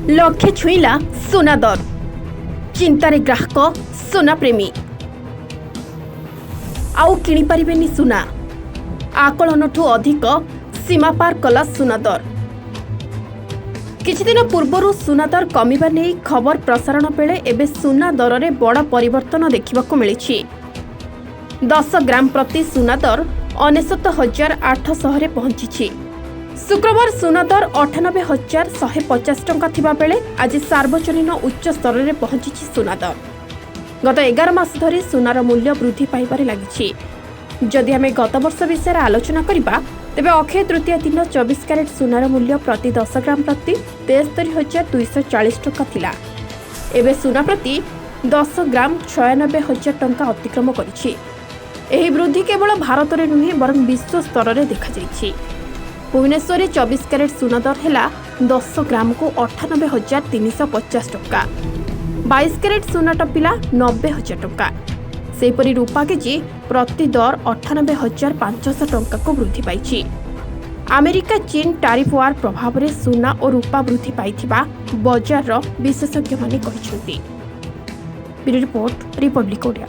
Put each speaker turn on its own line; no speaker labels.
लक्षे छुईला सुना दर चिंतारे ग्राहक सुना प्रेमी आउ किणी परिबेनी सुना आकलनठू अधिक सीमा पार कला सुना दर। किछि दिन पूर्वरु सुना दर कमिबा नै खबर प्रसारण बेले एबे सुना दर रे बड़ा परिवर्तन देखिबाकू मिलिछि। 10 ग्राम प्रति सुना दर 69,800 रे पहुंचिछि। शुक्रवार सुना दर 98,150 टंका थिबा बेले आज सार्वजनीन उच्च स्तर रे पहुंचिछि सुना दर। गत 11 मास धरि सुनार मूल्य वृद्धि पाइबारे लागिछि। जदि आमे गत वर्ष विषय आलोचना करिबा तेबे अक्षय तृतीया दिन 24 कैरेट सुनार मूल्य प्रति 10 ग्राम प्रति 73,240 टंका थिला। एबे सुना प्रति 10 ग्राम 96,000 टंका अतिक्रम करिछि। एही वृद्धि केवल भारत रे नुहे बरं विश्व स्तर रे देखा जाइछि। भुवनेश्वर में 24 कैरेट सुना दर है 10 ग्राम को 98,350 टंका। 22 कैरेट सुना टपिला 90,000 टंका। सेपरी रूपा केजी प्रति दर 98,500 टंका को वृद्धि पाई। अमेरिका चीन टारिफ वार प्रभाव में सुना और रूपा वृद्धि पाइथिबा बजार विशेषज्ञ माने कहिसेंति। Bureau report Republic Odia.